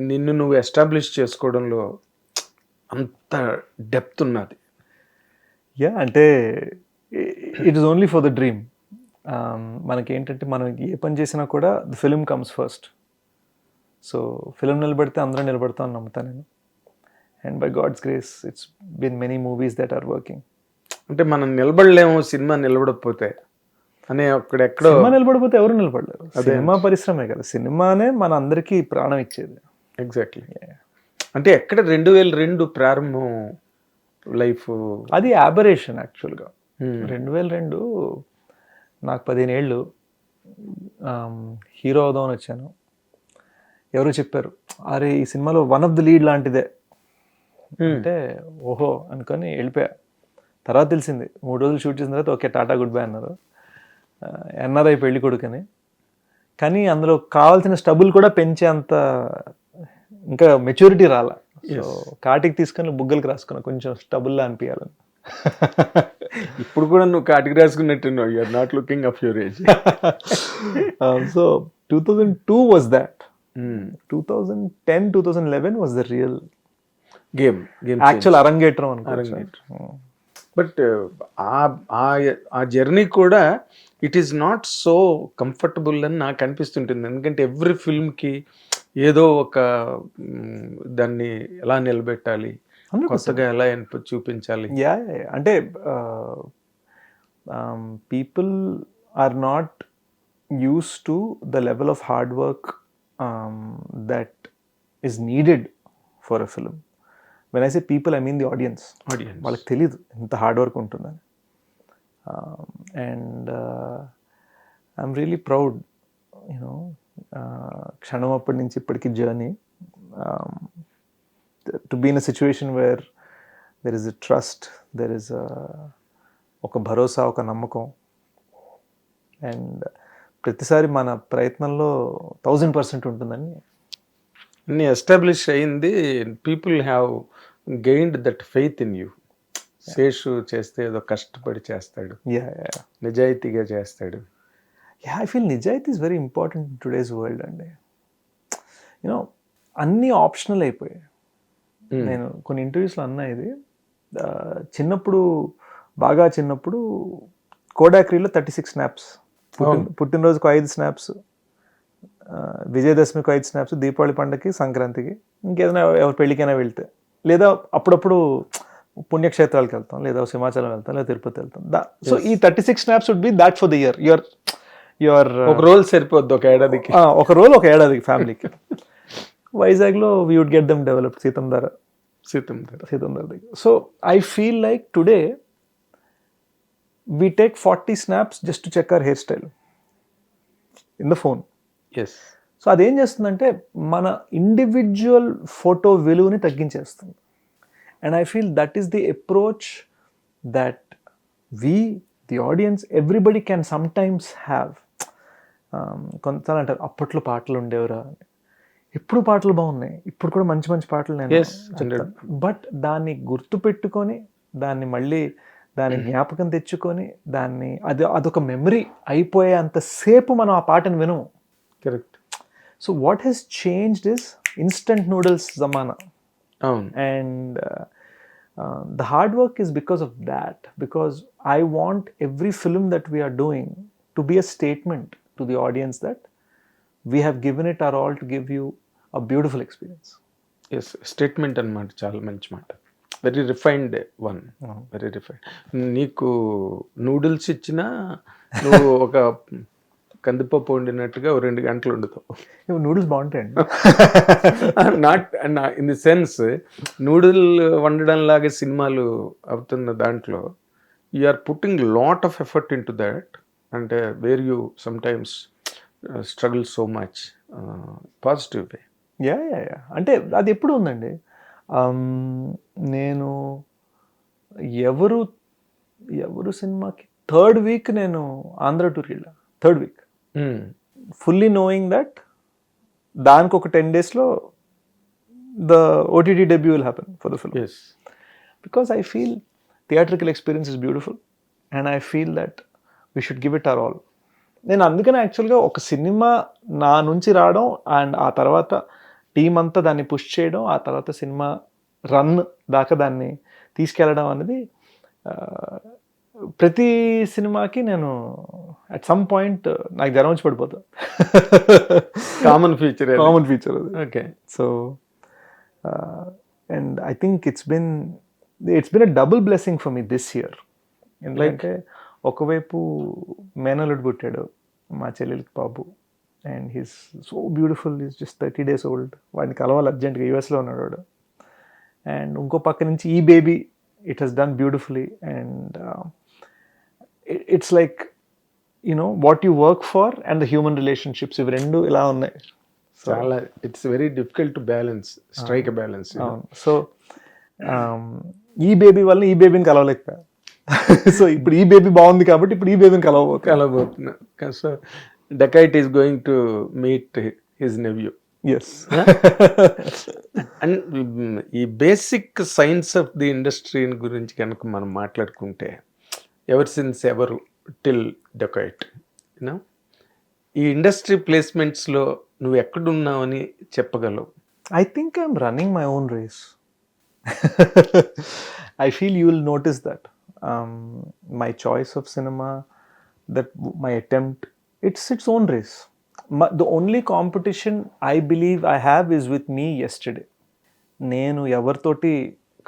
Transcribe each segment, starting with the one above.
నిన్ను నువ్వు ఎస్టాబ్లిష్ చేసుకోవడంలో అంత డెప్త్ ఉన్నది. యా, అంటే it is only for the dream. మనకేంటంటే మనం ఏ పని చేసినా కూడా the film comes first. So film నిలబడితే అందరూ నిలబడతాం అని నమ్ముతాను నేను. And by God's grace it's been many movies that are working. అంటే మనం నిలబడలేము సినిమా నిలబడకపోతే అనే అక్కడెక్కడో. సినిమా నిలబడిపోతే ఎవరు నిలబడలేరు. సినిమా పరిశ్రమే కదా, సినిమానే మన అందరికీ ప్రాణం ఇచ్చేది. ఎగ్జాక్ట్లీ. అంటే ఎక్కడ 2002 ప్రారంభం లైఫ్ అది యాబరేషన్ యాక్చువల్గా. 2002 నాకు 15 ఏళ్ళు, హీరో అవుదామని వచ్చాను. ఎవరో చెప్పారు, అరే ఈ సినిమాలో వన్ ఆఫ్ ది లీడ్ లాంటిదే అంటే ఓహో అనుకొని వెళ్ళిపోయా. తర్వాత తెలిసింది 3 రోజులు షూట్ చేసిన తర్వాత ఓకే టాటా గుడ్ బై అన్నారు. ఎన్ఆర్ఐ పెళ్లి కొడుకని. కానీ అందులో కావాల్సిన స్టబుల్ కూడా పెంచే అంత ఇంకా మెచ్యూరిటీ రాలా. సో కాటికి తీసుకొని బుగ్గలకి రాసుకున్నా కొంచెం స్టబుల్లా అనిపించాలని. ఇప్పుడు కూడా నువ్వు కాటికి రాసుకున్నట్టు you're not looking up your age. So 2002 was that. 2010, 2011 was the real game actual అరంగేట్రం అనుకో. బట్ ఆ జర్నీ కూడా it is not so comfortable అని నాకు అనిపిస్తుంటుంది. ఎందుకంటే ఎవ్రీ ఫిల్మ్కి ఏదో ఒక దాన్ని ఎలా నిలబెట్టాలి, కొత్తగా ఎలా చూపించాలి. యా, అంటే people are not use to the level of hard work that is needed for a film. When I say people I mean the audience. వాళ్ళకి తెలీదు ఎంత హార్డ్ వర్క్ ఉంటుందని. And I'm really proud you know Kshanam అప్పటి నుంచి ఇప్పటికి journey to be in a situation where there is a trust, there is ఒక భరోసా, ఒక నమ్మకం. అండ్ ప్రతిసారి మన ప్రయత్నంలో 1000% ఉంటుందని అన్ని ఎస్టాబ్లిష్ అయింది. People have gained that faith in you. Seshu చేస్తే ఏదో కష్టపడి చేస్తాడు, నిజాయితీగా చేస్తాడు. యా, ఐ ఫీల్ నిజాయితీ is very important in today's world అండి. యూనో అన్నీ ఆప్షనల్ అయిపోయాయి. నేను కొన్ని ఇంటర్వ్యూస్లో అన్నా ఇది. బాగా చిన్నప్పుడు కోడాక్రీలో 36 స్నాప్స్, పుట్టినరోజుకు 5 స్నాప్స్, విజయదశమికి 5 స్నాప్స్, దీపావళి పండుగకి, సంక్రాంతికి, ఇంకేదైనా ఎవరి పెళ్ళికైనా వెళ్తే, లేదా అప్పుడప్పుడు పుణ్యక్షేత్రాలకు వెళ్తాం, లేదా సింహాచలం వెళ్తాం, లేదా తిరుపతి వెళ్తాం. సో ఈ 36 snaps would be that for the year. Your ఒక రోల్ సరిపోద్ది ఒక ఏడాదికి. ఒక రోల్ ఒక ఏడాదికి ఫ్యామిలీకి. వైజాగ్లో we would get them developed Seethammadhara దగ్గర. So I feel like today we take 40 snaps just to check our hairstyle in the phone. Yes. So అదేం చేస్తుందంటే మన ఇండివిజువల్ ఫోటో విలువని తగ్గించేస్తుంది. And I feel that is the approach that we the audience everybody can sometimes have. కొంతసార్లు అంటారు అప్పట్లో పాటలు ఉండేవరా, ఇప్పుడు పాటలు బాగున్నాయి, ఇప్పుడు కూడా మంచి మంచి పాటలు నేను. బట్ దాన్ని గుర్తు పెట్టుకొని దాన్ని మళ్ళీ దాని జ్ఞాపకం తెచ్చుకొని దాన్ని అదొక మెమరీ అయిపోయే అంతసేపు మనం ఆ పాటను వినము. Correct. So what has changed is instant noodles జమానా. And the hard work is because of that, because I want every film that we are doing to be a statement to the audience that we have given it our all to give you a beautiful experience. Yes, statement అన్నమాట, చాలా మంచి మాట. Very refined one, very refined. నీకు noodles ఇచ్చినా నువ్వు ఒక కందిపప్పు వండినట్టుగా 2 గంటలు వండుతావు. నూడిల్స్ బాగుంటాయండి. Not in the sense noodle వండడం లాగా సినిమాలు అవుతున్న దాంట్లో you are putting lot of effort in to that. అంటే where you sometimes struggle so much positive way. Yeah, అంటే అది ఎప్పుడు ఉందండి. నేను ఎవరు సినిమాకి 3rd week నేను ఆంధ్ర టూర్కి వెళ్ళా. 3rd week fully knowing that దానికి ఒక 10 daysలో the OTT debut will happen for the film. Yes. Because I feel theatrical experience is beautiful and I feel that we should give it our all. నేను అందుకనే యాక్చువల్గా ఒక cinema నా నుంచి రావడం and ఆ తర్వాత టీం అంతా దాన్ని పుష్ చేయడం, ఆ తర్వాత సినిమా రన్ దాకా దాన్ని తీసుకెళ్ళడం అనేది ప్రతి సినిమాకి నేను అట్ సమ్ పాయింట్ నాకు జ్వరం వచ్చి పడిపోతా. Common feature. అది. Okay. So and I think it's been a double blessing for me this year. ఎందుకంటే ఒకవైపు మేనల్లుడు పుట్టాడు మా చెల్లెలికి బాబు, and he's so beautiful, is just 30 days old. వాడిని కలవాలి అర్జెంట్గా, యూఎస్లో ఉన్నాడు వాడు. అండ్ ఇంకో పక్క నుంచి ఈ baby, it has done beautifully. And it's like what you work for and the human relationships, ఇవి రెండు ఇలా ఉన్నాయి. చాలా it's very difficult to balance, strike balance. So ఈ బేబీ వల్ల ఈ బేబీని కలవలేకపోయా. సో ఇప్పుడు ఈ బేబీ బాగుంది కాబట్టి ఇప్పుడు ఈ బేబీని కలవబోతున్నా. So dacoit is going to meet his nephew. Yes. And ఈ basic science of the industry గురించి కనుక మనం మాట్లాడుకుంటే, ఎవర్ సిన్స్ ఎవరు టిల్ డకైట్, యూనో ఈ ఇండస్ట్రీ ప్లేస్మెంట్స్లో నువ్వు ఎక్కడున్నావని చెప్పగలవు? I think I'm running my own race. I feel you will notice that. My choice of cinema, that my attempt, it's its own race. The only competition I believe I have is with me yesterday. నేను ఎవరితోటి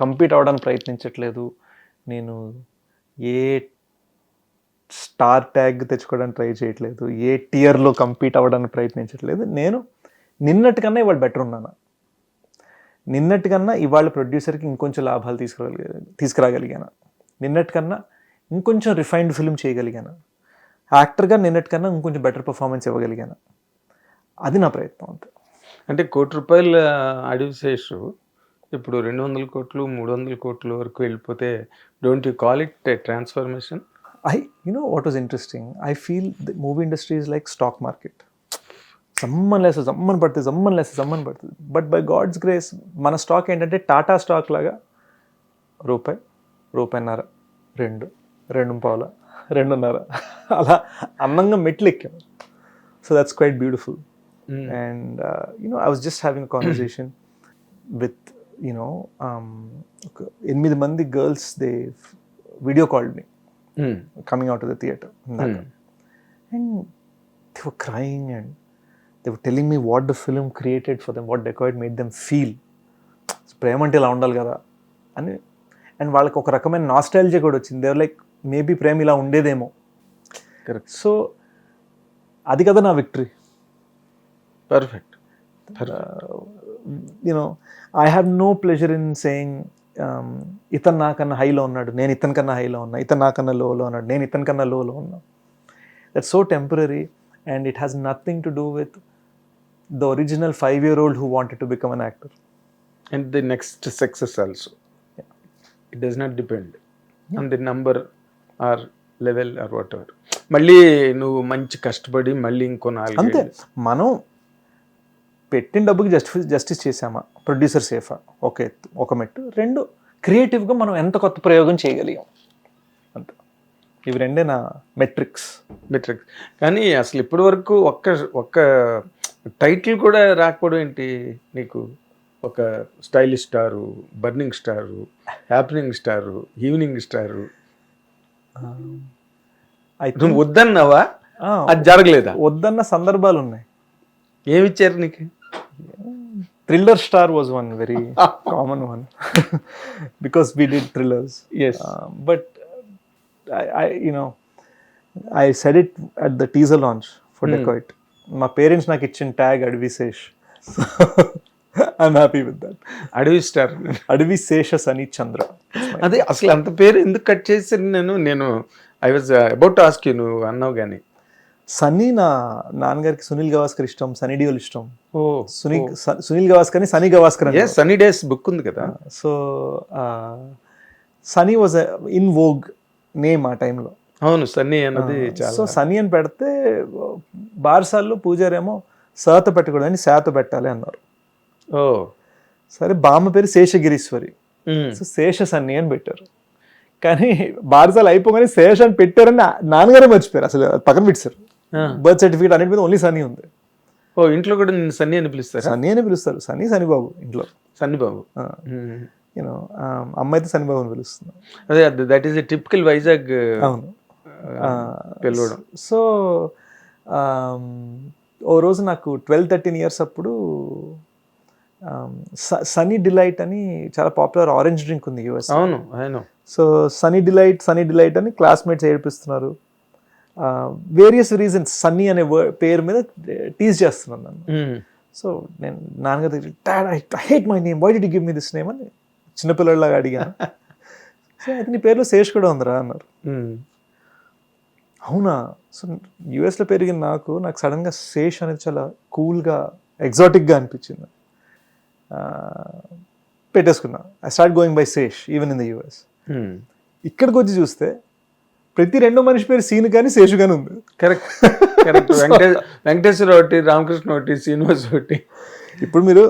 compete అవ్వడానికి ప్రయత్నించట్లేదు. నేను ఏ star tag తెచ్చుకోవడానికి try చేయట్లేదు. ఏ టియర్లో compete అవ్వడానికి ప్రయత్నించట్లేదు. నేను నిన్నటికన్నా ఇవాళ better ఉన్నాను. నిన్నటికన్నా ఇవాళ ప్రొడ్యూసర్కి ఇంకొంచెం లాభాలు తీసుకురాగలిగాను. నిన్నటికన్నా ఇంకొంచెం రిఫైన్డ్ ఫిల్మ్ చేయగలిగాను. యాక్టర్గా నిన్నటికన్నా ఇంకొంచెం బెటర్ పర్ఫార్మెన్స్ ఇవ్వగలిగాను. అది నా ప్రయత్నం అంతే. అంటే ₹1,00,00,000 అడివిశేషు ఇప్పుడు 200 కోట్లు 300 కోట్ల వరకు వెళ్ళిపోతే, don't you call it transformation? What was interesting, I feel the movie industry is like stock market. German పడుతుంది. బట్ బై గాడ్స్ గ్రేస్ మన స్టాక్ ఏంటంటే టాటా స్టాక్ లాగా రూపాయి, రూపాయిన్నర, 2, 2.5, 2.5 అలా అందంగా మెట్లు ఎక్కాం. So that's quite beautiful. And I was just having a conversation with 8 మంది girls. They video called me coming out of the theater. And they were crying and they were telling me what the film created for them, what Dacoit made them feel. ప్రేమ అంటే ఇలా ఉండాలి కదా అని. And వాళ్ళకి ఒక రకమైన nostalgia కూడా వచ్చింది. దేవర్ లైక్ మేబీ ప్రేమ ఇలా ఉండేదేమో. కరెక్ట్. సో అది కదా నా victory. Perfect. I have no pleasure in saying ఇతను నాకన్నా హైలో ఉన్నాడు, నేను ఇతని కన్నా హైలో ఉన్నా, ఇతను నాకన్నా లోలో ఉన్నాడు, నేను ఇతని కన్నా లోలో ఉన్నా. That's so temporary and it has nothing to do with the original 5-year-old who wanted to become an actor. And the next success also. Yeah. It does not depend on the number or level or whatever. మళ్ళీ నువ్వు మంచి కష్టపడి మళ్ళీ ఇంకో 4 అంతే. మనం పెట్టిన డబ్బుకి జస్టిస్ చేసామా, ప్రొడ్యూసర్ సేఫా, ఒక మెట్టు. 2, క్రియేటివ్గా మనం ఎంత కొత్త ప్రయోగం చేయగలిగాం అంతే. ఇవి రెండే నా మెట్రిక్స్. కానీ అసలు ఇప్పటి వరకు ఒక్క టైటిల్ కూడా రాకపోవడం ఏంటి నీకు? ఒక stylish star, burning star, happening star, evening star. నువ్వు వద్దన్నావా? అది జరగలేదా? వద్దన్న సందర్భాలు ఉన్నాయి. ఏమిచ్చారు నీకు? Thriller star was one very common one because we did thrillers. Yes. But I said it at the teaser launch for Dacoit. My parents నాకు ఇచ్చిన tag Adivi Sesh. So I'm happy with that. అడవిశేష సని చంద్ర. అదే అసలు అంత పేరు ఎందుకు కట్ చేశాను నేను I was about to ask you, నువ్వు అన్నావు కానీ. సన్నీ నా నాన్నగారికి సునీల్ గవాస్కర్ ఇష్టం, సనీ డియోల్ ఇష్టం. Sunil Gavaskar Sunny Gavaskar sunny days book ఉంది కదా. So Sunny was in Vogue name ఆ టైంలో. అవును, సన్నీ అన్నది. సో సన్నీ అని పెడితే బార్సాల్లో పూజారేమో సాతో పెట్టకూడదని శాతో పెట్టాలి అన్నారు. సరే, బామ్మ పేరు శేషగిరీశ్వరి, సో శేష సన్నీ అని పెట్టారు. కానీ బార్సాలు అయిపోగానే శేష అని పెట్టారని నాన్నగారే మర్చిపోయారు, అసలు పక్కన పెట్టారు. బర్త్ సర్టిఫికేట్ అన్నిటి మీద ఓన్లీ సన్నీ ఉంది. ఓ ఇంట్లో కూడా నిన్ను సన్నీ అని పిలుస్తారా? సన్నీ అని పిలుస్తారు, సన్నీబాబు ఇంట్లో. సన్నిబాబు. యూనో అమ్మ అయితే సన్నీబాబు అని పిలుస్తుంది. అదే that is a typical Vizag అవును. పిలవడం. సో ఓ రోజు నాకు 12-13 ఇయర్స్ అప్పుడు సనీ డిలైట్ అని చాలా పాపులర్ ఆరెంజ్ డ్రింక్ ఉంది యూఎస్. అవును అవును. సో సనీ డిలైట్ అని క్లాస్మేట్స్ ఏడిపిస్తున్నారు. వేరియస్ రీజన్స్ సన్నీ అనే పేరు మీద టీజ్ చేస్తున్నాను నన్ను. సో నేను నాన్నగారి దగ్గర, dad I hate my name, why did you give me this name అని చిన్నపిల్లలాగా అడిగాను. సో అయితే నీ పేరులో శేష్ కూడా ఉందిరా అన్నారు. అవునా? సో యూఎస్లో పెరిగిన నాకు సడన్గా శేష్ అనేది చాలా కూల్గా ఎగ్జాటిక్గా అనిపించింది. పెట్టేసుకున్నా. I start going by Sesh even in the US. ఇక్కడికి వచ్చి చూస్తే ప్రతి రెండో మనిషి పేరు సీను కానీ శేషు కానీ ఉంది. Correct correct. వెంకటేశ్వర ఒకటి, రామకృష్ణ ఒకటి, శ్రీనివాస్ ఒకటి. ఇప్పుడు మీరు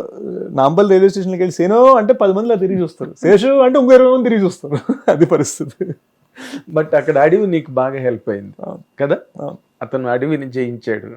నాంపల్లి రైల్వే స్టేషన్కి వెళ్ళి సేనో అంటే 10 మంది తిరిగి చూస్తారు, శేషు అంటే ఇంకో 20 మంది తిరిగి చూస్తారు. అది పరిస్థితి. బట్ అక్కడ అడవి నీకు బాగా హెల్ప్ అయింది కదా, అతను అడవిని జయించాడు.